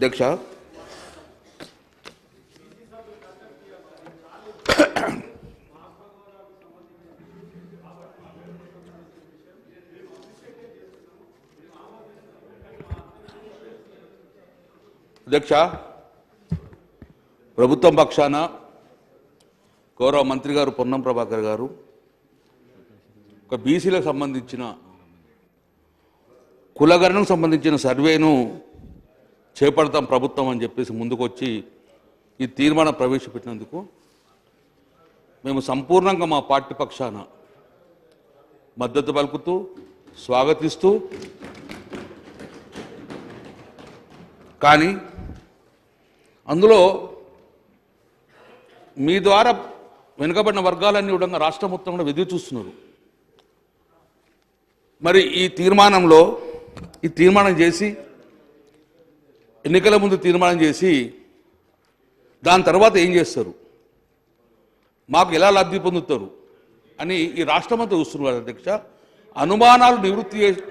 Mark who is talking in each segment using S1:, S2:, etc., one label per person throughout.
S1: అధ్యక్ష, ప్రభుత్వం పక్షాన గౌరవ మంత్రి గారు పొన్నం ప్రభాకర్ గారు ఒక బీసీలకు సంబంధించిన కులగణనకు సంబంధించిన సర్వేను చేపడతాం ప్రభుత్వం అని చెప్పేసి ముందుకొచ్చి ఈ తీర్మానం ప్రవేశపెట్టినందుకు మేము సంపూర్ణంగా మా పార్టీ పక్షాన మద్దతు పలుకుతూ స్వాగతిస్తూ, కానీ అందులో మీ ద్వారా వెనుకబడిన వర్గాలన్నీ కూడా రాష్ట్రం మొత్తం కూడా ఎదురు చూస్తున్నారు. మరి ఈ తీర్మానం చేసి ఎన్నికల ముందు తీర్మానం చేసి దాని తర్వాత ఏం చేస్తారు, మాకు ఎలా లబ్ధి పొందుతారు అని ఈ రాష్ట్రమంతా చూస్తున్నారు. అధ్యక్ష, అనుమానాలు నివృత్తి చేసి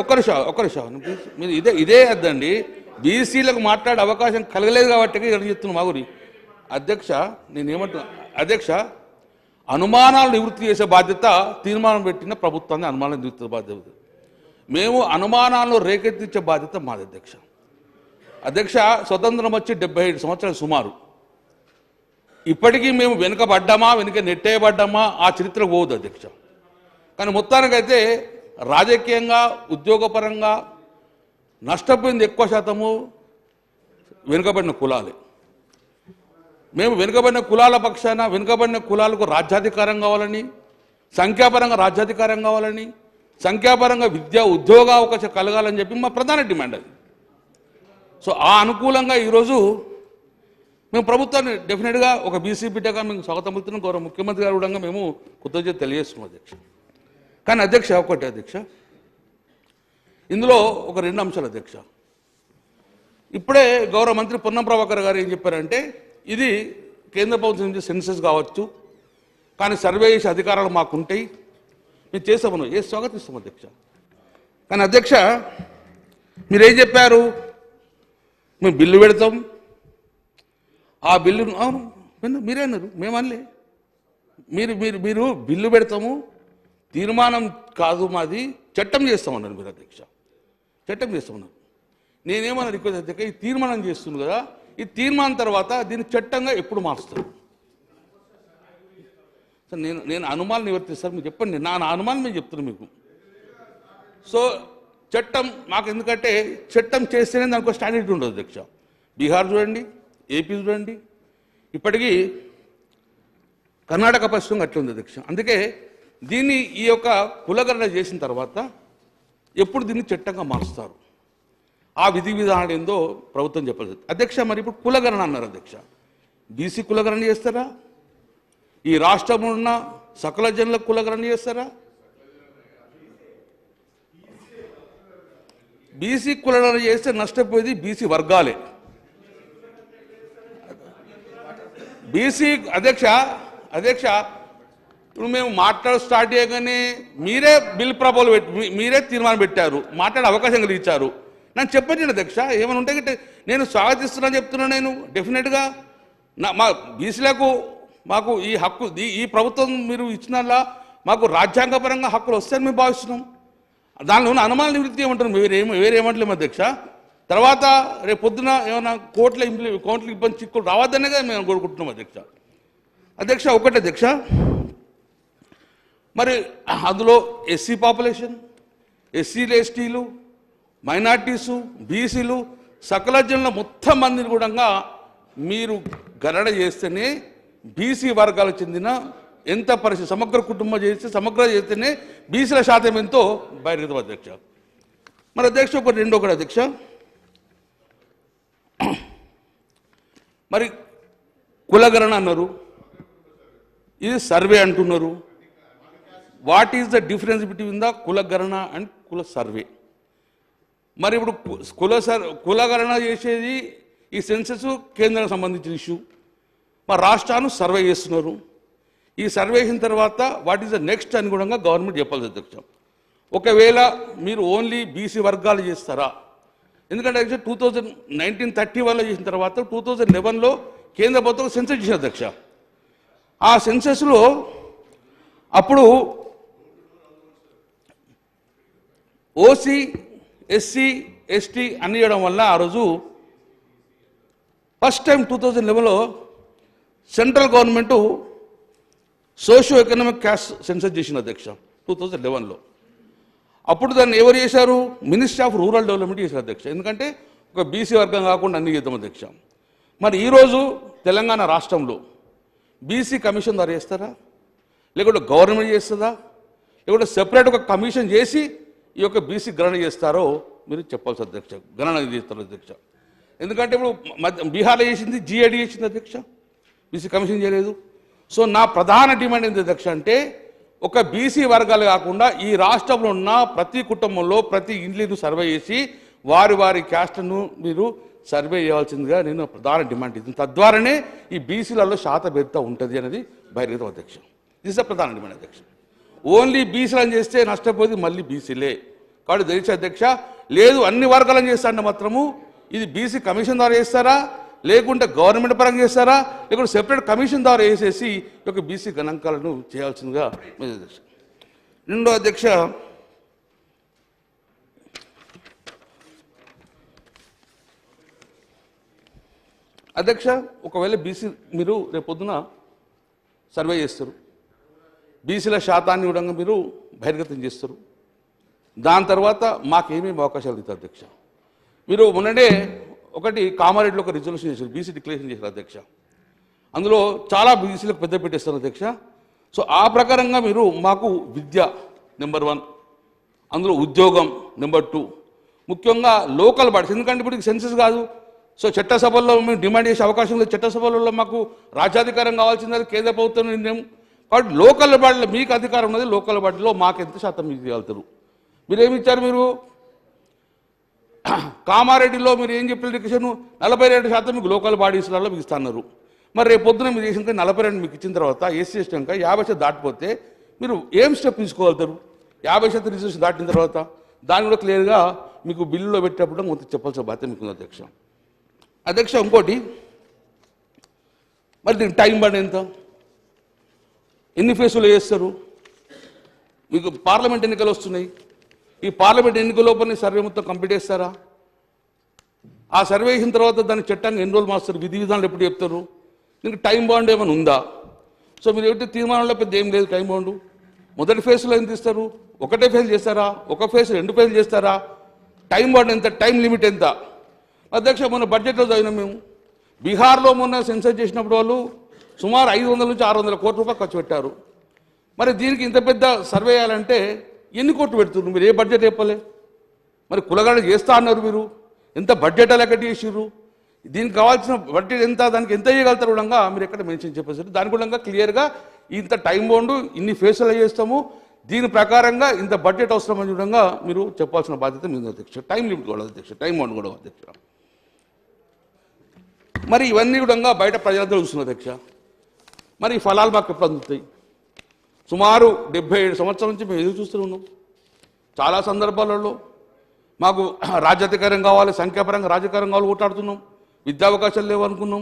S1: ఒక్క నిమిషం మీరు ఇదే అద్దండి, బీసీలకు మాట్లాడే అవకాశం కలగలేదు కాబట్టి ఇక్కడ చెప్తున్నాను మాగురి. అధ్యక్ష, నేనేమంటున్నా అధ్యక్ష, అనుమానాలు నివృత్తి చేసే బాధ్యత తీర్మానం పెట్టిన ప్రభుత్వాన్ని అనుమానాలు నివృత్తి బాధ్యత. మేము అనుమానాలను రేకెత్తించే బాధ్యత మాది. అధ్యక్ష, స్వతంత్రం వచ్చి 75 సంవత్సరాలు సుమారు. ఇప్పటికీ మేము వెనుక నెట్టేయబడ్డామా ఆ చరిత్ర పోవద్దు అధ్యక్ష. కానీ మొత్తానికైతే రాజకీయంగా ఉద్యోగపరంగా నష్టపోయింది ఎక్కువ శాతము వెనుకబడిన కులాలే. మేము వెనుకబడిన కులాల పక్షాన వెనుకబడిన కులాలకు రాజ్యాధికారం కావాలని, సంఖ్యాపరంగా రాజ్యాధికారం కావాలని, సంఖ్యాపరంగా విద్యా ఉద్యోగ అవకాశం కలగాలని చెప్పి మా ప్రధాన డిమాండ్ అది. సో ఆ అనుకూలంగా ఈరోజు మేము ప్రభుత్వాన్ని డెఫినెట్గా ఒక బీసీ బిడ్డగా మేము స్వాగతం పలుకుతున్నాం. గౌరవ ముఖ్యమంత్రి గారు కూడా మేము కృతజ్ఞత తెలియజేస్తున్నాం అధ్యక్ష. కానీ అధ్యక్ష ఒకటి అధ్యక్ష, ఇందులో ఒక 2 అంశాలు అధ్యక్ష. ఇప్పుడే గౌరవ మంత్రి పొన్నం ప్రభాకర్ గారు ఏం చెప్పారంటే, ఇది కేంద్ర ప్రభుత్వం నుంచి సెన్సస్ కావచ్చు, కానీ సర్వే చేసే అధికారాలు మాకుంటాయి, మేము చేస్తామను స్వాగతిస్తాం అధ్యక్ష. కానీ అధ్యక్ష, మీరేం చెప్పారు, మేము బిల్లు పెడతాం, ఆ బిల్లును అవును మీరే అన్నారు, మేమనలే. మీరు బిల్లు పెడతాము, తీర్మానం కాదు మాది, చట్టం చేస్తామన్నారు మీరు అధ్యక్ష. చట్టం చేస్తామన్నారు. నేనేమన్నా రిక్వెస్ట్ అధ్యక్ష, ఈ తీర్మానం చేస్తుంది కదా, ఈ తీర్మానం తర్వాత దీన్ని చట్టంగా ఎప్పుడు మారుస్తారు సార్? నేను అనుమానం నివర్తిస్తాను, మీరు చెప్పండి. నా అనుమానం మేము చెప్తున్నాను మీకు. సో చట్టం మాకు, ఎందుకంటే చట్టం చేస్తేనే దానికి ఒక స్టాండర్డ్ ఉండదు అధ్యక్ష. బీహార్ చూడండి, ఏపీ చూడండి, ఇప్పటికీ కర్ణాటక పరిస్థితి అట్లా ఉంది అధ్యక్ష. అందుకే దీన్ని ఈ యొక్క కులగణన చేసిన తర్వాత ఎప్పుడు దీన్ని చట్టంగా మారుస్తారు, ఆ విధి విధానం ఏందో ప్రభుత్వం చెప్పలేదు అధ్యక్ష. మరి ఇప్పుడు కులగణన అన్నారు అధ్యక్ష, బీసీ కులగణన చేస్తారా? ఈ రాష్ట్రంలో ఉన్న సకల జనుల కులగణన చేస్తారా? బీసీ కులగణన చేస్తే నష్టపోయేది బీసీ వర్గాలే. బీసీ అధ్యక్ష ఇప్పుడు మేము స్టార్ట్ చేయగానే మీరే బిల్ ప్రపోజల్ మీరే తీర్మానం పెట్టారు, మాట్లాడే అవకాశం కలిగించారు. నాకు చెప్పండి అధ్యక్ష, ఏమైనా ఉంటే నేను స్వాగతిస్తున్నాను చెప్తున్నా. నేను డెఫినెట్గా మా బీసీలకు మాకు ఈ హక్కు, ఈ ప్రభుత్వం మీరు ఇచ్చినలా మాకు రాజ్యాంగపరంగా హక్కులు వస్తాయని మేము భావిస్తున్నాం. దానిలో ఉన్న అనుమాన నివృత్తి ఏమంటున్నాం, వేరేమంటలేము అధ్యక్ష. తర్వాత రేపు పొద్దున ఏమైనా కోర్టులో ఇబ్బంది చిక్కులు రావద్దనే కదా మేము కోరుకుంటున్నాం అధ్యక్ష. ఒకటి అధ్యక్ష, మరి అందులో ఎస్సీ పాపులేషన్, ఎస్సీలు, ఎస్టీలు, మైనార్టీసు, బీసీలు, సకల జనుల మొత్తం మందిని కూడా మీరు గణన చేస్తేనే బీసీ వర్గాలకు చెందిన ఎంత పరిస్థితి సమగ్ర కుటుంబం చేస్తేనే బీసీల శాతం ఎంతో బయలుదేరుతాం అధ్యక్ష. మరి అధ్యక్ష ఒకటి అధ్యక్ష, మరి కులగణన అన్నారు, ఇది సర్వే అంటున్నారు. What is the difference between the కులగణన అండ్ కుల సర్వే? మరి ఇప్పుడు కులగణన చేసేది ఈ సెన్సస్ కేంద్రానికి సంబంధించిన ఇష్యూ, మా రాష్ట్రాన్ని సర్వే చేస్తున్నారు. ఈ సర్వే చేసిన తర్వాత వాట్ ఈస్ ద నెక్స్ట్ అని కూడా గవర్నమెంట్ చెప్పాలి అధ్యక్ష. ఒకవేళ మీరు ఓన్లీ బీసీ వర్గాలు చేస్తారా? ఎందుకంటే 2019-31లో చేసిన తర్వాత 2011లో కేంద్ర ప్రభుత్వం సెన్సస్ చేసిన అధ్యక్ష. ఆ సెన్సస్లో అప్పుడు ఓసీ, ఎస్సీ, ఎస్టీ అన్ని చేయడం వల్ల ఆ రోజు ఫస్ట్ టైం 2011లో central government socio economic caste census చేసిన అధ్యక్ష 2011లో. అప్పుడు దాన్ని ఎవరు చేశారు? మినిస్ట్రీ ఆఫ్ రూరల్ డెవలప్మెంట్ చేశారు అధ్యక్ష. ఎందుకంటే ఒక బీసీ వర్గం కాకుండా అన్ని చేద్దాం అధ్యక్ష. మరి ఈరోజు తెలంగాణ రాష్ట్రంలో బీసీ కమిషన్ ద్వారా చేస్తారా, లేకుంటే గవర్నమెంట్ చేస్తుందా, లేకుంటే సెపరేట్ ఒక కమిషన్ చేసి ఈ యొక్క బీసీ గణన చేస్తారో మీరు చెప్పాల్సి అధ్యక్ష. గణన చేస్తారు అధ్యక్ష. ఎందుకంటే ఇప్పుడు బీహార్లో చేసింది, జీఏడీ చేసింది అధ్యక్ష, బీసీ కమిషన్ చేయలేదు. సో నా ప్రధాన డిమాండ్ ఏంటి అధ్యక్ష అంటే, ఒక బీసీ వర్గాలు కాకుండా ఈ రాష్ట్రంలో ఉన్న ప్రతి కుటుంబంలో ప్రతి ఇండ్లను సర్వే చేసి వారి వారి క్యాస్ట్ను మీరు సర్వే చేయాల్సిందిగా నేను ప్రధాన డిమాండ్ ఇస్తుంది. తద్వారానే ఈ బీసీలలో శాతభేదత ఉంటుంది అనేది బహిర్గతం అధ్యక్ష. ఇది ప్రధాన డిమాండ్ అధ్యక్ష. ఓన్లీ బీసీలను చేస్తే నష్టపోయేది మళ్ళీ బీసీలే. కాబట్టి దయచేసి అధ్యక్ష, లేదు అన్ని వర్గాలను చేస్తారంటే మాత్రము ఇది బీసీ కమిషన్ ద్వారా చేస్తారా, లేకుంటే గవర్నమెంట్ పరంగా చేస్తారా, లేకుంటే సెపరేట్ కమిషన్ ద్వారా వేసేసి ఈ యొక్క బీసీ గణాంకాలను చేయాల్సిందిగా అధ్యక్ష. రెండో అధ్యక్ష, అధ్యక్ష ఒకవేళ బీసీ మీరు రేపొద్దున సర్వే చేస్తారు, బీసీల శాతాన్ని కూడా మీరు బహిర్గతం చేస్తారు. దాని తర్వాత మాకేమేమి అవకాశాలు ఇస్తారు అధ్యక్ష? మీరు మొన్ననే ఒకటి కామారెడ్డిలో ఒక రిజల్యూషన్ చేశారు, బీసీ డిక్లరేషన్ చేశారు అధ్యక్ష. అందులో చాలా బీసీలకు పెద్ద పెట్టేస్తారు అధ్యక్ష. సో ఆ ప్రకారంగా మీరు మాకు విద్య నెంబర్ 1, అందులో ఉద్యోగం నెంబర్ 2, ముఖ్యంగా లోకల్ బాడీస్. ఎందుకంటే ఇప్పుడు సెన్సస్ కాదు, సో చట్టసభల్లో మేము డిమాండ్ చేసే అవకాశం లేదు. చట్టసభలలో మాకు రాజ్యాధికారం కావాల్సింది కేంద్ర ప్రభుత్వం నిర్ణయం. కాబట్టి లోకల్ బాడీలో మీకు అధికారం ఉన్నది, లోకల్ బాడీలో మాకు ఎంత శాతం మీకు ఇవ్వగలుగుతారు? మీరేమి ఇచ్చారు? మీరు కామారెడ్డిలో మీరు ఏం చెప్పిన రిక్వెషన్ 42% మీకు లోకల్ బాడీస్లలో మీకు ఇస్తున్నారు. మరి రేపు పొద్దున మీరు చేసిన 42 మీకు ఇచ్చిన తర్వాత ఎస్సీ ఎస్టీ ఇంకా 50% దాటిపోతే మీరు ఏం స్టెప్ తీసుకోగలుగుతారు? 50% రిజర్వేషన్ దాటిన తర్వాత దాన్ని కూడా క్లియర్గా మీకు బిల్లులో పెట్టేటప్పుడు మొత్తం చెప్పాల్సిన బాధ్యత మీకు ఉంది అధ్యక్ష. అధ్యక్ష ఇంకోటి, మరి దీనికి టైం బాండ్ ఎంత, ఎన్ని ఫేసులు చేస్తారు? మీకు పార్లమెంట్ ఎన్నికలు వస్తున్నాయి, ఈ పార్లమెంట్ ఎన్నికల లోపల సర్వే మొత్తం కంప్లీట్ చేస్తారా? ఆ సర్వే చేసిన తర్వాత దాన్ని చట్టంగా ఎన్ని రోజులు మాస్తారు? విధి విధానాలు ఎప్పుడు చెప్తారు? దీనికి టైం బాండ్ ఏమైనా ఉందా? సో మీరు ఏమిటి తీర్మానంలో పెద్ద ఏం లేదు టైం బాండ్. మొదటి ఫేజ్లో ఎంత ఇస్తారు? ఒకటే ఫేజ్ చేస్తారా, ఒక ఫేజ్ 2 ఫేజ్ చేస్తారా? టైం బాండ్ ఎంత, టైం లిమిట్ ఎంత? అధ్యక్ష మొన్న బడ్జెట్లో చదివినాం మేము, బీహార్లో మొన్న సెన్సస్ చేసినప్పుడు వాళ్ళు సుమారు 500 నుంచి 600 కోట్ల రూపాయలు ఖర్చు పెట్టారు. మరి దీనికి ఇంత పెద్ద సర్వే చేయాలంటే ఎన్ని కోట్లు పెడుతున్నారు? మీరు ఏ బడ్జెట్ చెప్పలే. మరి కులగడ చేస్తా అన్నారు, మీరు ఎంత బడ్జెట్ లెక్కటి చేసిర్రు? దీనికి కావాల్సిన బడ్జెట్ ఎంత, దానికి ఎంత చేయగలుగుతారు కూడా మీరు ఎక్కడ మెన్షన్ చెప్పేసారు. దాని కూడా క్లియర్గా ఇంత టైం బాండ్ ఇన్ని ఫేసులు చేస్తాము, దీని ప్రకారంగా ఇంత బడ్జెట్ అవసరమని చూడంగా మీరు చెప్పాల్సిన బాధ్యత మీద అధ్యక్ష. టైం లిమిట్ కూడా అధ్యక్ష, టైం బాండ్ కూడా అధ్యక్ష. మరి ఇవన్నీ కూడా బయట ప్రజలందరూ చూస్తున్నారు అధ్యక్ష. మరి ఈ ఫలాలు మాకు ఎప్పుడు అందుతాయి? సుమారు 77 సంవత్సరాల నుంచి మేము ఎదురు చూస్తూ ఉన్నాం. చాలా సందర్భాలలో మాకు రాజ్యాధికారం కావాలి, సంఖ్యాపరంగా రాజకీయం కావాలి కొట్లాడుతున్నాం, విద్యా అవకాశాలు లేవు అనుకున్నాం.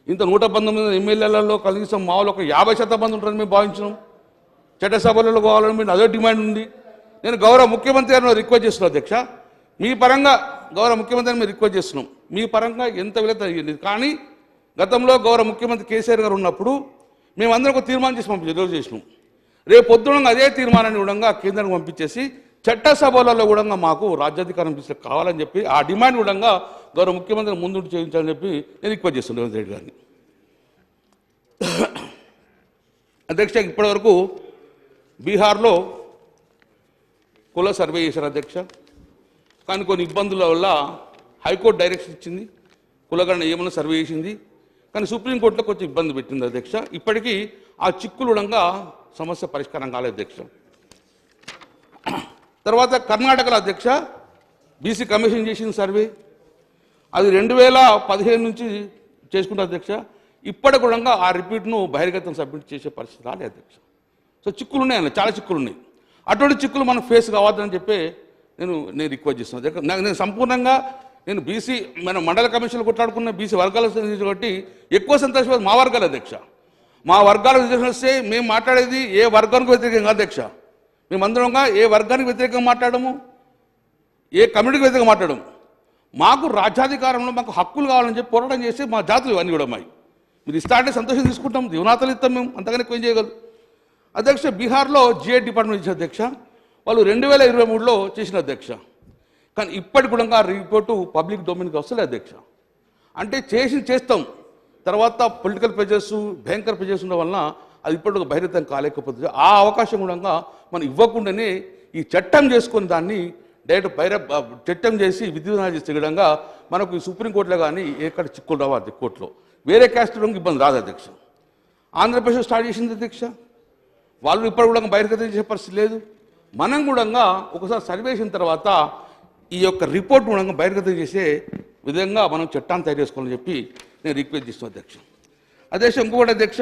S1: ఇంత 119 ఎమ్మెల్యేలలో కనీసం మామూలు ఒక 50% మంది ఉంటారని మేము భావించినాం. చట్టసభలలో కావాలని మేము అదే డిమాండ్ ఉంది. నేను గౌరవ ముఖ్యమంత్రి గారిని రిక్వెస్ట్ చేస్తున్నాను అధ్యక్ష, మీ పరంగా గౌరవ ముఖ్యమంత్రిని మేము రిక్వెస్ట్ చేస్తున్నాం, మీ పరంగా ఎంత వెళితే అయ్యింది. కానీ గతంలో గౌరవ ముఖ్యమంత్రి కేసీఆర్ గారు ఉన్నప్పుడు మేమందరం ఒక తీర్మానం చేసి రిజర్వ్ చేసినాం. రేపు పొద్దున అదే తీర్మానాన్ని కూడా కేంద్రానికి పంపించేసి చట్టసభలలో కూడా మాకు రాజ్యాధికారం కావాలని చెప్పి ఆ డిమాండ్ కూడా గౌరవ ముఖ్యమంత్రిని ముందుండి చేయించాలని చెప్పి నేను రిక్వెస్ట్ చేస్తున్నాను రేవంత్ రెడ్డి గారిని. అధ్యక్ష ఇప్పటివరకు బీహార్లో కుల సర్వే చేశారు అధ్యక్ష. కానీ కొన్ని ఇబ్బందుల వల్ల హైకోర్టు డైరెక్షన్ ఇచ్చింది, కులగణన ఏమన్నా సర్వే చేసింది, కానీ సుప్రీంకోర్టులో కొంచెం ఇబ్బంది పెట్టింది అధ్యక్ష. ఇప్పటికీ ఆ చిక్కులుడంగా సమస్య పరిష్కారం కాలేదు అధ్యక్ష. తర్వాత కర్ణాటకలో అధ్యక్ష బీసీ కమిషన్ చేసిన సర్వే అది 2015 నుంచి చేసుకుంటారు అధ్యక్ష. ఇప్పటికి కూడా ఆ రిపీట్ను బహిర్గతం సబ్మిట్ చేసే పరిస్థితి రాలేదు అధ్యక్ష. సో చిక్కులు ఉన్నాయి అన్న, చాలా చిక్కులు ఉన్నాయి. అటువంటి చిక్కులు మనం ఫేస్ కావద్దని చెప్పి నేను రిక్వెస్ట్ చేస్తున్నాను. నేను సంపూర్ణంగా నేను బీసీ మన మండల కమిషన్లు కొట్లాడుకున్న బీసీ వర్గాల కాబట్టి ఎక్కువ సంతోషం మా వర్గాల అధ్యక్ష. మా వర్గాల రిజర్వేషన్ వస్తే మేము మాట్లాడేది ఏ వర్గానికి వ్యతిరేకంగా అధ్యక్ష. మేమందరంగా ఏ వర్గానికి వ్యతిరేకంగా మాట్లాడము, ఏ కమ్యూనిటీకి వ్యతిరేకంగా మాట్లాడము. మాకు రాజ్యాధికారంలో మాకు హక్కులు కావాలని చెప్పి పోరాటం చేసి మా జాతులు ఇవన్నీ కూడా అమ్మాయి. మీరు ఇస్తా అంటే సంతోషం తీసుకుంటాం, దీవనాతలు ఇస్తాం, మేము అంతగానే ఎక్కువ ఏం చేయగలం. అధ్యక్ష బీహార్లో జిఐ డిపార్ట్మెంట్ ఇచ్చిన అధ్యక్ష, వాళ్ళు 2023లో చేసిన అధ్యక్ష. కానీ ఇప్పటికి కూడా ఆ రిపోర్టు పబ్లిక్ డొమైన్కి వస్తలే అధ్యక్ష. అంటే చేస్తాం, తర్వాత పొలిటికల్ ప్రెజర్స్ భయంకర ప్రెజర్స్ ఉండడం వలన అది ఇప్పటికి బహిర్గతం కాలేకపోతుంది. ఆ అవకాశం కూడా మనం ఇవ్వకుండానే ఈ చట్టం చేసుకుని దాన్ని డైరెక్ట్ చట్టం చేసి విధివిధానాలు చేసే విధంగా మనకు సుప్రీంకోర్టులో కానీ ఎక్కడ చిక్కులు రావాలి, కోర్టులో వేరే క్యాస్ట్ ఇబ్బంది రాదు అధ్యక్ష. ఆంధ్రప్రదేశ్ స్టార్ట్ చేసింది అధ్యక్ష, వాళ్ళు ఇప్పుడు కూడా బహిర్గతం చేసే పరిస్థితి లేదు. మనం కూడా ఒకసారి సర్వే చేసిన తర్వాత ఈ యొక్క రిపోర్ట్ కూడా బహిర్గతం చేసే విధంగా మనం చట్టాన్ని తయారు చేసుకోవాలని చెప్పి నేను రిక్వెస్ట్ చేస్తున్నాను అధ్యక్ష. అధ్యక్ష ఇంకొకటి అధ్యక్ష,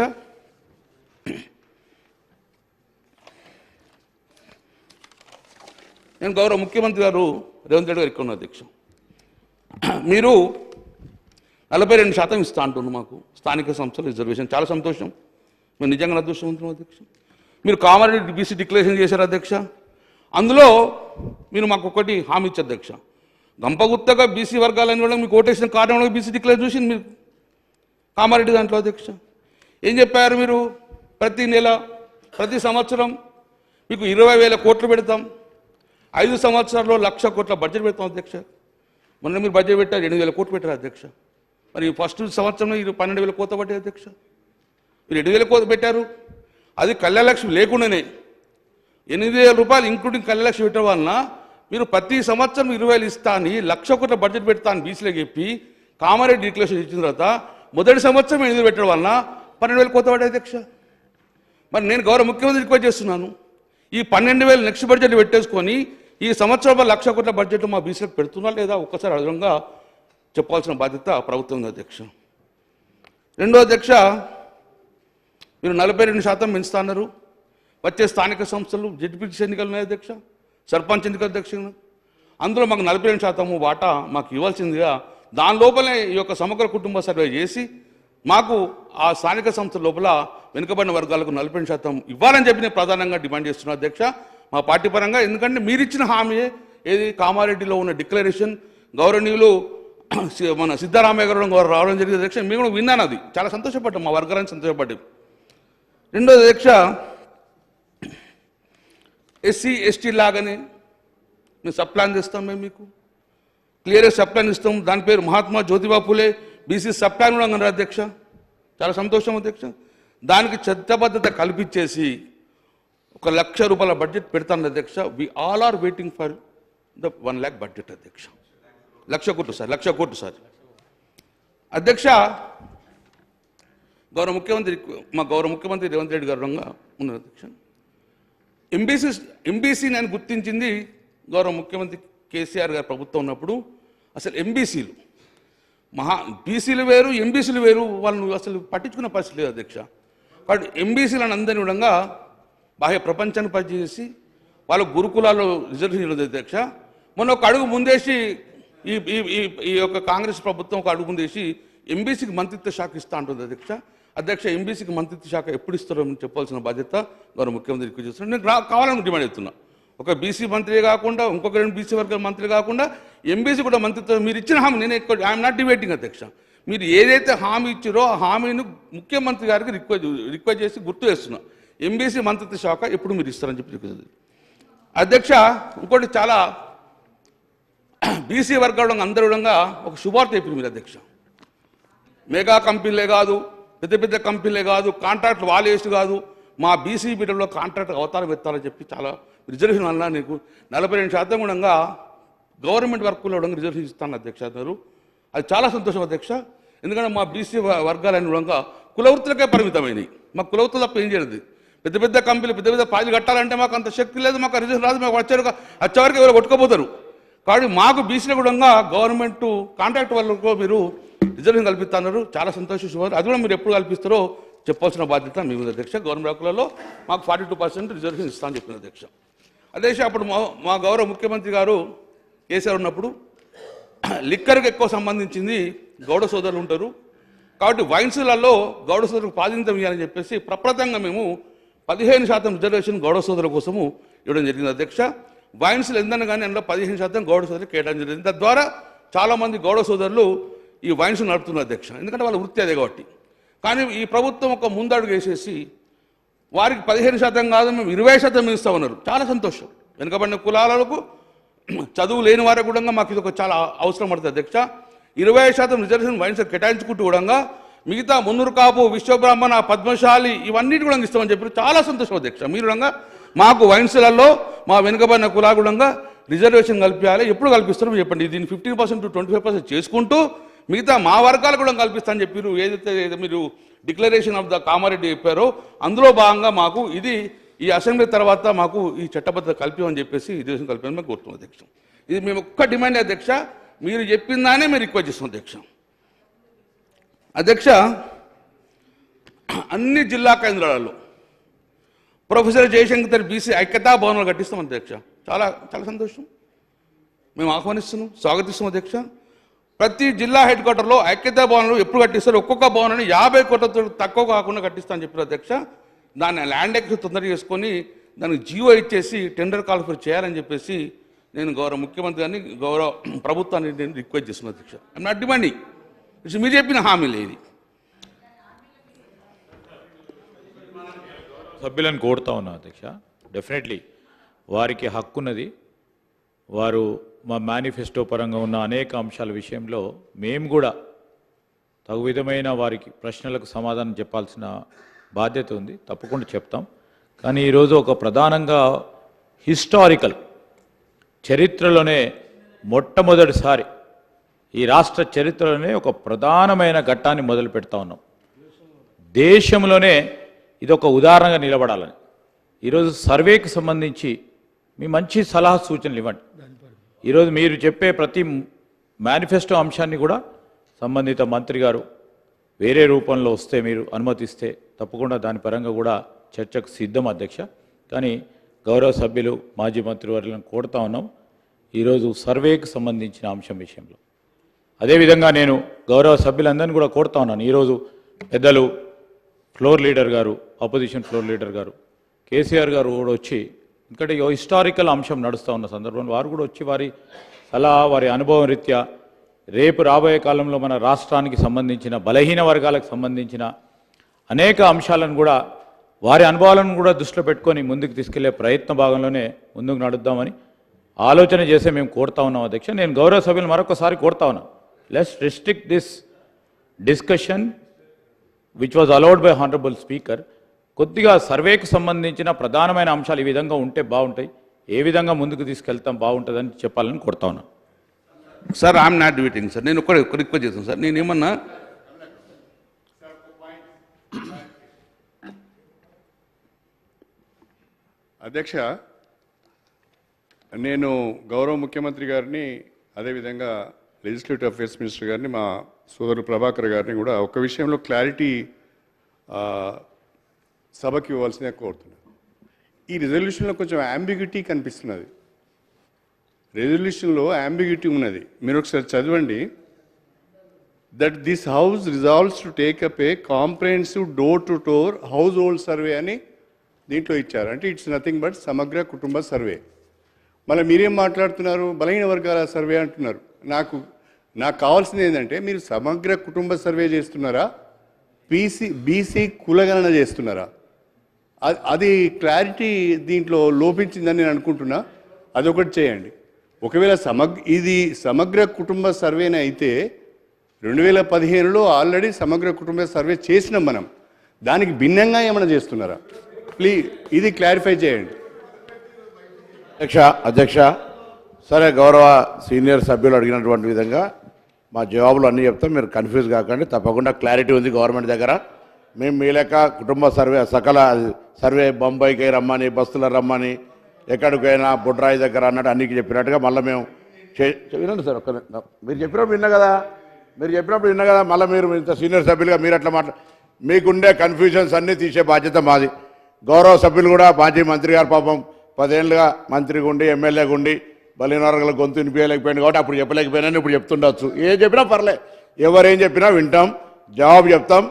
S1: నేను గౌరవ ముఖ్యమంత్రి గారు రేవంత్ రెడ్డి గారు ఇక్కడ ఉన్న అధ్యక్ష, మీరు 42% ఇస్తా అంటున్నారు మాకు స్థానిక సంస్థల రిజర్వేషన్. చాలా సంతోషం, మేము నిజంగా అదృష్టవంతున్నాం అధ్యక్ష. మీరు కామారెడ్డి బీసీ డిక్లరేషన్ చేశారు అధ్యక్ష, అందులో మీరు మాకు ఒకటి హామీ ఇచ్చారు అధ్యక్ష, గంపగుత్తగా బీసీ వర్గాలని కూడా మీకు ఓటేసిన కారణంలో బీసీ డిక్లేర్ చూసింది మీరు కామారెడ్డి దాంట్లో అధ్యక్ష. ఏం చెప్పారు మీరు, ప్రతి నెల ప్రతి సంవత్సరం మీకు 20,000 కోట్లు పెడతాం, 5 సంవత్సరాల్లో 1,00,000 కోట్ల బడ్జెట్ పెడతాం అధ్యక్ష. మొన్న మీరు బడ్జెట్ పెట్టారు 8,000 కోట్లు పెట్టారు అధ్యక్ష. మరి ఫస్ట్ సంవత్సరంలో 12,000 కోత పడ్డాయి అధ్యక్ష. మీరు 7,000 కోత పెట్టారు, అది కళ్యాణలక్ష్మి లేకుండానే 8,000 రూపాయలు ఇంక్లూడింగ్ కళ్యాణలక్ష్మి పెట్టడం వలన మీరు ప్రతి సంవత్సరం 20,000 ఇస్తా అని 1,00,000 కోట్ల బడ్జెట్ పెడతా అని బీసీలో చెప్పి కామారెడ్డి డిక్లరేషన్ ఇచ్చిన తర్వాత మొదటి సంవత్సరం 8,000 పెట్టడం వలన 12,000 కోత పడ్డాయి అధ్యక్ష. మరి నేను గౌరవ ముఖ్యమంత్రి రిక్వెస్ట్ చేస్తున్నాను, ఈ 12,000 నెక్స్ట్ బడ్జెట్ పెట్టేసుకొని ఈ సంవత్సరం 1,00,000 కోట్ల బడ్జెట్ మా బీసీలకు పెడుతున్నా లేదా ఒక్కసారి అదనంగా చెప్పాల్సిన బాధ్యత ప్రభుత్వం ఉంది అధ్యక్ష. రెండో అధ్యక్ష, మీరు 42% పెంచుతా అన్నారు. వచ్చే స్థానిక సంస్థలు జడ్పీటీసీ ఎన్నికలు ఉన్నాయి అధ్యక్ష, సర్పంచ్ ఎన్నికల అధ్యక్ష, అందులో మాకు 42% వాటా మాకు ఇవ్వాల్సిందిగా దాని లోపలే ఈ యొక్క సమగ్ర కుటుంబ సర్వే చేసి మాకు ఆ స్థానిక సంస్థల లోపల వెనుకబడిన వర్గాలకు 40% ఇవ్వాలని చెప్పి నేను ప్రధానంగా డిమాండ్ చేస్తున్నాను అధ్యక్ష మా పార్టీ పరంగా. ఎందుకంటే మీరు ఇచ్చిన హామీ ఏది కామారెడ్డిలో ఉన్న డిక్లరేషన్ గౌరవనీయులు మన సిద్ధరామయ్య గారు రావడం జరిగింది అధ్యక్ష. మేము కూడా విన్నాను, అది చాలా సంతోషపడ్డాం, మా వర్గాన్ని సంతోషపడ్డాం. రెండోది అధ్యక్ష, ఎస్సీ ఎస్టీ లాగానే మేము సప్లాన్ చేస్తాం, మేము మీకు క్లియర్గా సప్లాన్ ఇస్తాం. దాని పేరు మహాత్మా జ్యోతిబా ఫులే బీసీ సప్లాన్ కూడా అన్నారు అధ్యక్ష. చాలా సంతోషం అధ్యక్ష. దానికి చట్టబద్ధత కల్పించేసి 1,00,000 రూపాయల బడ్జెట్ పెడతాను అధ్యక్ష. We all are waiting for the 1 lakh budget అధ్యక్ష. 1,00,000 కోట్లు సార్, 1,00,000 కోట్లు సార్ అధ్యక్ష. మా గౌరవ ముఖ్యమంత్రి రేవంత్ రెడ్డి గారు ఉన్నారు అధ్యక్ష. ఎంబీసీని ఆయన గుర్తించింది గౌరవ ముఖ్యమంత్రి కేసీఆర్ గారు ప్రభుత్వం ఉన్నప్పుడు. అసలు ఎంబీసీలు బీసీలు వేరు, ఎంబీసీలు వేరు, వాళ్ళను అసలు పట్టించుకున్న పరిస్థితి లేదు అధ్యక్ష. కాబట్టి ఎంబీసీలను అందరినీ కూడా బాహ్య ప్రపంచాన్ని పనిచేసి వాళ్ళ గురుకులాల్లో రిజర్వేషన్ ఉంది అధ్యక్ష. మొన్న ఒక అడుగు ముందేసి ఈ యొక్క కాంగ్రెస్ ప్రభుత్వం ఒక అడుగు ముందేసి ఎంబీసీకి మంత్రిత్వ శాఖ ఇస్తా అంటుంది అధ్యక్ష. ఎంబీసీకి మంత్రిత్వ శాఖ ఎప్పుడు ఇస్తారో చెప్పాల్సిన బాధ్యత గౌరవ ముఖ్యమంత్రి ఎక్కువ చేస్తున్నారు. నేను కావాలని డిమాండ్ చేస్తున్నా, ఒక బీసీ మంత్రి కాకుండా ఇంకొక 2 బీసీ వర్గాల మంత్రి కాకుండా ఎంబీసీ కూడా మంత్రిత్వం మీరు ఇచ్చిన హామీ నేను ఎక్కువ ఐఎమ్ నాట్ డిబేటింగ్ అధ్యక్ష. మీరు ఏదైతే హామీ ఇచ్చారో ఆ హామీని ముఖ్యమంత్రి గారికి రిక్వెస్ట్ చేసి గుర్తు చేస్తున్నా, ఎంబీసీ మంత్రిత్వ శాఖ ఎప్పుడు మీరు ఇస్తారని చెప్పి అధ్యక్ష. ఇంకోటి చాలా బీసీ వర్గాలు అందరూ ఒక శుభార్త చెప్పింది మీరు అధ్యక్ష. మెగా కంపెనీలే కాదు, పెద్ద పెద్ద కంపెనీలే కాదు, కాంట్రాక్ట్లు వాళ్ళు వేస్ట్ కాదు, మా బీసీ బిడ్డలో కాంట్రాక్ట్ అవతారం ఎత్తాలని చెప్పి చాలా రిజర్వేషన్ వల్ల నీకు 42% కూడా గవర్నమెంట్ వర్క్లో రిజర్వేషన్ ఇస్తాను అధ్యక్ష అన్నారు. అది చాలా సంతోషం అధ్యక్ష. ఎందుకంటే మా బీసీ వర్గాలన్నీ కూడా కులవృత్తులకే పరిమితమైనవి. మాకు కులవృత్తులు తప్ప ఏం చేయలేదు. పెద్ద పెద్ద కంపెనీలు పెద్ద పెద్ద ప్రాజెక్టులు కట్టాలంటే మాకు అంత శక్తి లేదు, మాకు రిజర్వేషన్ రాదు, మాకు వచ్చేవరకు ఎవరు కొట్టుకోపోతారు. కాబట్టి మాకు బీసీలో కూడా గవర్నమెంట్ కాంట్రాక్ట్ వాళ్ళకు మీరు రిజర్వేషన్ కల్పిస్తున్నారు, చాలా సంతోషిస్తున్నారు. అది కూడా మీరు ఎప్పుడు కల్పిస్తారో చెప్పాల్సిన బాధ్యత మీ మీద అధ్యక్ష. గవర్నమెంట్ వర్కులలో మాకు 42% రిజర్వేషన్ ఇస్తామని చెప్పిన అధ్యక్ష. అధ్యక్ష అప్పుడు మా గౌరవ ముఖ్యమంత్రి గారు కేసీఆర్ ఉన్నప్పుడు లిక్కర్కి ఎక్కువ సంబంధించింది గౌడ సోదరులు ఉంటారు కాబట్టి వైన్స్లలో గౌడ సోదరులకు ప్రాధాన్యత ఇవ్వాలని చెప్పేసి ప్రప్రదంగా మేము 15% రిజర్వేషన్ గౌడ సోదరుల కోసము ఇవ్వడం జరిగింది అధ్యక్ష. వైన్స్లు ఎందన్నా కానీ అందులో 15% గౌడ సోదరులు కేటాయించడం జరిగింది. తద్వారా చాలామంది గౌడ సోదరులు ఈ వైన్స్ నడుపుతున్నారు అధ్యక్ష, ఎందుకంటే వాళ్ళ వృత్తి అదే కాబట్టి. కానీ ఈ ప్రభుత్వం ఒక ముందడుగు వేసేసి వారికి 15% కాదు మేము 20% ఇస్తామన్నారు. చాలా సంతోషం. వెనుకబడిన కులాలకు చదువు లేని వారికి కూడా మాకు ఇది ఒక చాలా అవసరం పడుతుంది అధ్యక్ష. 20% రిజర్వేషన్ వైన్స్ కేటాయించుకుంటూ కూడా మిగతా మున్నూరు కాపు, విశ్వబ్రాహ్మణ, పద్మశాలి ఇవన్నిటి కూడా ఇస్తామని చెప్పి చాలా సంతోషం అధ్యక్ష. మీరు కూడా మాకు వైన్స్లలో మా వెనుకబడిన కులాగుడంగా రిజర్వేషన్ కల్పించాలి. ఎప్పుడు కల్పిస్తారో చెప్పండి. దీన్ని 15% to 25% చేసుకుంటూ మిగతా మా వర్గాలు కూడా కల్పిస్తామని చెప్పారు. ఏదైతే మీరు డిక్లరేషన్ ఆఫ్ ద కామారెడ్డి చెప్పారో అందులో భాగంగా మాకు ఇది ఈ అసెంబ్లీ తర్వాత మాకు ఈ చట్టబద్ధత కల్పించమని చెప్పేసి రిజర్వేషన్ కల్పించమని మేము కోరుతున్నాం అధ్యక్ష. ఇది మేము ఒక్క డిమాండ్ అధ్యక్ష, మీరు చెప్పిందానే మేము రిక్వెస్ట్ చేస్తాం అధ్యక్ష. అధ్యక్ష, అన్ని జిల్లా కేంద్రాలలో ప్రొఫెసర్ జయశంకర్ బీసీ ఐక్యతా భవనాలు కట్టిస్తాం అధ్యక్ష. చాలా చాలా సంతోషం. మేము ఆహ్వానిస్తున్నాం, స్వాగతిస్తున్నాం అధ్యక్ష. ప్రతి జిల్లా హెడ్ క్వార్టర్లో ఐక్యతా భవనాలు ఎప్పుడు కట్టిస్తారు, ఒక్కొక్క భవనాన్ని 50 కోట్లతో తక్కువ కాకుండా కట్టిస్తామని చెప్పారు అధ్యక్ష. దాన్ని ల్యాండ్ ఎక్స్ తొందరగా చేసుకొని దానికి జీవో ఇచ్చేసి టెండర్ కాల్ఫర్ చేయాలని చెప్పేసి నేను గౌరవ ముఖ్యమంత్రి గారిని, గౌరవ ప్రభుత్వాన్ని నేను రిక్వెస్ట్ చేస్తున్నాను అధ్యక్ష. ఐఎమ్ నాట్ డిమాండింగ్, ఇట్స్ మీరు చెప్పిన హామీ లేదు.
S2: సభ్యులను కోరుతా ఉన్నా అధ్యక్ష. డెఫినెట్లీ వారికి హక్కున్నది. వారు మా మేనిఫెస్టో పరంగా ఉన్న అనేక అంశాల విషయంలో మేము కూడా తగు విధమైన వారికి ప్రశ్నలకు సమాధానం చెప్పాల్సిన బాధ్యత ఉంది. తప్పకుండా చెప్తాం. కానీ ఈరోజు ఒక ప్రధానంగా హిస్టారికల్ చరిత్రలోనే మొట్టమొదటిసారి ఈ రాష్ట్ర చరిత్రలోనే ఒక ప్రధానమైన ఘట్టాన్ని మొదలు పెడతా ఉన్నాం. దేశంలోనే ఇదొక ఉదాహరణగా నిలబడాలని ఈరోజు సర్వేకి సంబంధించి మీ మంచి సలహా సూచనలు ఇవ్వండి. ఈరోజు మీరు చెప్పే ప్రతి మేనిఫెస్టో అంశాన్ని కూడా సంబంధిత మంత్రి గారు వేరే రూపంలో వస్తే మీరు అనుమతిస్తే తప్పకుండా దాని పరంగా కూడా చర్చకు సిద్ధం అధ్యక్ష. కానీ గౌరవ సభ్యులు మాజీ మంత్రివర్యులను కోరుతా ఉన్నాం ఈరోజు సర్వేకి సంబంధించిన అంశం విషయంలో. అదేవిధంగా నేను గౌరవ సభ్యులందరినీ కూడా కోరుతా ఉన్నాను. ఈరోజు పెద్దలు ఫ్లోర్ లీడర్ గారు, ఆపోజిషన్ ఫ్లోర్ లీడర్ గారు కేసీఆర్ గారు కూడా వచ్చి, ఎందుకంటే హిస్టారికల్ అంశం నడుస్తూ ఉన్న సందర్భంలో వారు కూడా వచ్చి వారి సలహా, వారి అనుభవం రీత్యా రేపు రాబోయే కాలంలో మన రాష్ట్రానికి సంబంధించిన బలహీన వర్గాలకు సంబంధించిన అనేక అంశాలను కూడా వారి అనుభవాలను కూడా దృష్టిలో పెట్టుకొని ముందుకు తీసుకెళ్లే ప్రయత్న భాగంలోనే ముందుకు నడుద్దామని ఆలోచన చేసే మేము కోరుతా ఉన్నాం అధ్యక్ష. నేను గౌరవ సభ్యులు మరొకసారి కోరుతా ఉన్నాను, let's restrict this discussion which was allowed by honourable speaker. కొద్దిగా సర్వేకు సంబంధించిన ప్రధానమైన అంశాలు ఈ విధంగా ఉంటే బాగుంటాయి, ఏ విధంగా ముందుకు తీసుకెళ్తాం బాగుంటుందని చెప్పాలని కోరుతా ఉన్నాను.
S1: Sir I'm not waiting sir, నేను ఒక్క రిక్వెస్ట్ చేస్తాను సార్. నేను ఏమన్నా
S3: అధ్యక్ష, నేను గౌరవ ముఖ్యమంత్రి గారిని, అదేవిధంగా లెజిస్లేటివ్ అఫేర్స్ మినిస్టర్ గారిని, మా సోదరుడు ప్రభాకర్ గారిని కూడా ఒక విషయంలో క్లారిటీ సభకి ఇవ్వాల్సిందే కోరుతున్నాను. ఈ రిజల్యూషన్లో కొంచెం అంబిగ్యూటీ కనిపిస్తున్నది. రెజల్యూషన్లో అంబిగ్యూటీ ఉన్నది, మీరు ఒకసారి చదవండి. That this house resolves to take up A comprehensive door to door house hold survey అని దీంట్లో ఇచ్చారు. అంటే ఇట్స్ నథింగ్ బట్ సమగ్ర కుటుంబ సర్వే. మళ్ళీ మీరేం మాట్లాడుతున్నారు, బలహీన వర్గాల సర్వే అంటున్నారు. నాకు కావాల్సింది ఏంటంటే, మీరు సమగ్ర కుటుంబ సర్వే చేస్తున్నారా, బీసీ కులగణన చేస్తున్నారా? అది క్లారిటీ దీంట్లో లోపించిందని నేను అనుకుంటున్నా. అదొకటి చేయండి. ఒకవేళ ఇది సమగ్ర కుటుంబ సర్వేనే అయితే 2015లో ఆల్రెడీ సమగ్ర కుటుంబ సర్వే చేసినాం మనం. దానికి భిన్నంగా ఏమైనా చేస్తున్నారా? ప్లీజ్ ఇది క్లారిఫై చేయండి.
S4: అధ్యక్ష, సరే, గౌరవ సీనియర్ సభ్యులు అడిగినటువంటి విధంగా మా జవాబులు అన్నీ చెప్తాం, మీరు కన్ఫ్యూజ్ కాకండి. తప్పకుండా క్లారిటీ ఉంది గవర్నమెంట్ దగ్గర. మేము మీ లెక్క కుటుంబ సర్వే సకల సర్వే బొంబాయికి రమ్మని, బస్సులో రమ్మని, ఎక్కడికైనా బుడ్రాయి దగ్గర అన్నట్టు అన్నికి చెప్పినట్టుగా మళ్ళీ మేము వినండి సార్. మీరు చెప్పినప్పుడు విన్నా కదా, మళ్ళీ మీరు ఇంత సీనియర్ సభ్యులుగా మీరు అట్లా మీకుండే కన్ఫ్యూజన్స్ అన్నీ తీసే బాధ్యత మాది. గౌరవ సభ్యులు కూడా మాజీ మంత్రి గారు పాపం 10 ఏళ్ళుగా మంత్రిగా ఉండి, ఎమ్మెల్యేగా ఉండి, బలిన వర్గాల గొంతు వినిపించలేకపోయింది కాబట్టి అప్పుడు చెప్పలేకపోయినా ఇప్పుడు చెప్తుండొచ్చు. ఏం చెప్పినా పర్లే, ఎవరేం చెప్పినా వింటాం, జవాబు చెప్తాం.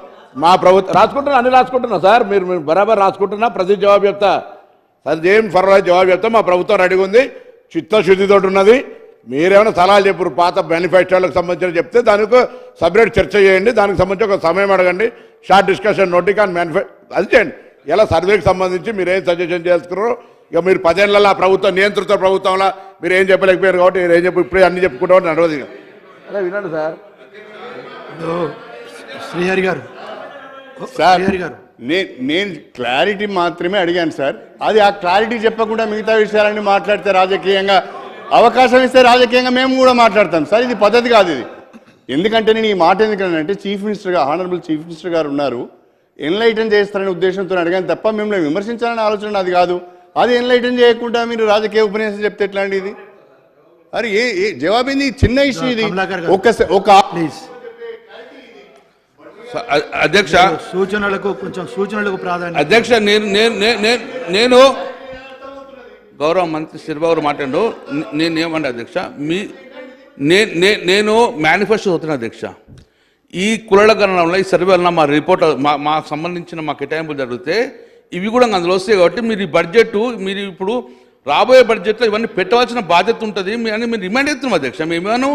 S4: మా ప్రభుత్వం రాసుకుంటున్నా, అన్ని రాసుకుంటున్నా సార్, మీరు బరాబర్ రాసుకుంటున్నా, ప్రతి జవాబు చెప్తా సార్, ఏం పర్వాలేదు జవాబు చెప్తా. మా ప్రభుత్వం రెడీగా ఉంది, చిత్తశుద్ధితో ఉన్నది. మీరేమైనా సలహాలు చెప్పారు పాత మేనిఫెస్టోలకు సంబంధించిన చెప్తే దానికి సపరేట్ చర్చ చేయండి, దానికి సంబంధించి ఒక సమయం అడగండి, షార్ట్ డిస్కషన్ నోటికి అని అది చేయండి. ఇలా సర్వేకి సంబంధించి మీరు ఏం సజెషన్ చేసుకున్నారో, ఇక మీరు 10 ఏళ్ళ ప్రభుత్వం నియంత్రిత ప్రభుత్వంలో మీరు ఏం చెప్పలేకపోయారు కాబట్టి ఏం ఇప్పుడే అన్ని చెప్పుకుంటాం నడవదు. ఇక అదే వినండి సార్.
S5: శ్రీహరి గారు
S3: సార్ నేను క్లారిటీ మాత్రమే అడిగాను సార్. అది ఆ క్లారిటీ చెప్పకుండా మిగతా విషయాలన్నీ మాట్లాడితే రాజకీయంగా అవకాశం ఇస్తే రాజకీయంగా మేము కూడా మాట్లాడతాం సార్. ఇది పద్ధతి కాదు ఇది. ఎందుకంటే నేను ఈ మాట ఎందుకంటే చీఫ్ మినిస్టర్గా, హానరబుల్ చీఫ్ మినిస్టర్ గారు ఉన్నారు, ఎన్లైటన్ చేస్తారనే ఉద్దేశంతో అడిగాను తప్ప మిమ్మల్ని విమర్శించాలనే ఆలోచన అది కాదు. అది ఎన్లైటన్ చేయకుండా మీరు రాజకీయ ఉపన్యాసం చెప్తే ఎట్లాంటి ఇది? అరే ఏ జవాబు ఏంది? చిన్న ఇష్యూ ఇది. ఒక
S5: ప్లీజ్
S1: అధ్యక్ష,
S5: సూచనలకు ప్రాధాన్యత.
S1: అధ్యక్ష, నేను గౌరవ మంత్రి శ్రీబాబు గారు మాట్లాడు, నేనేమండి అధ్యక్ష, నేను మేనిఫెస్టో చదువుతున్నా అధ్యక్ష. ఈ కులాల గణనంలో ఈ సర్వే వలన మా రిపోర్ట్ మాకు సంబంధించిన మా కేటాయింపులు జరిగితే ఇవి కూడా అందులో వస్తాయి కాబట్టి మీరు ఈ బడ్జెట్ మీరు ఇప్పుడు రాబోయే బడ్జెట్లో ఇవన్నీ పెట్టవలసిన బాధ్యత ఉంటుంది అని మీరు డిమాండ్ చేస్తున్నాం అధ్యక్ష. మేమేమో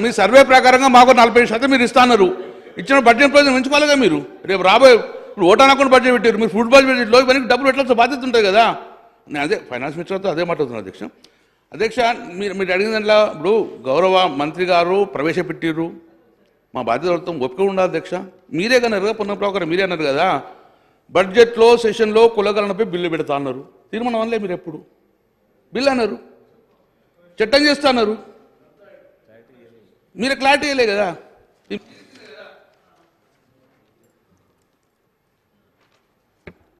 S1: మీ సర్వే ప్రకారంగా మాకు 40% మీరు ఇస్తున్నారు, ఇచ్చిన బడ్జెట్ ప్రయోజనం ఎంచుకోవాలిగా మీరు. రేపు రాబోయే ఇప్పుడు ఓటాన్ అకౌంట్ బడ్జెట్ పెట్టారు, మీరు ఫుడ్ బడ్జెట్లో ఇవన్నీ డబ్బులు పెట్టాల్సిన బాధ్యత ఉంటుంది కదా. నేను అదే ఫైనాన్స్ మినిస్టర్తో అదే మాట్లాడుతున్నాను అధ్యక్ష. అధ్యక్ష, మీరు అడిగిన దాంట్లో ఇప్పుడు గౌరవ మంత్రి గారు ప్రవేశపెట్టిర్రు, మా బాధ్యత ఒప్పుకో ఉండాలి అధ్యక్ష. మీరే కన్నారు పునః ప్రకారం మీరే అన్నారు కదా, బడ్జెట్లో సెషన్లో కులగణనపై బిల్లు పెడతా అన్నారు. తీర్మానం అనలే మీరు, ఎప్పుడు బిల్లు అన్నారు, చట్టం చేస్తా అన్నారు, మీరు క్లారిటీ ఇవ్వలే కదా.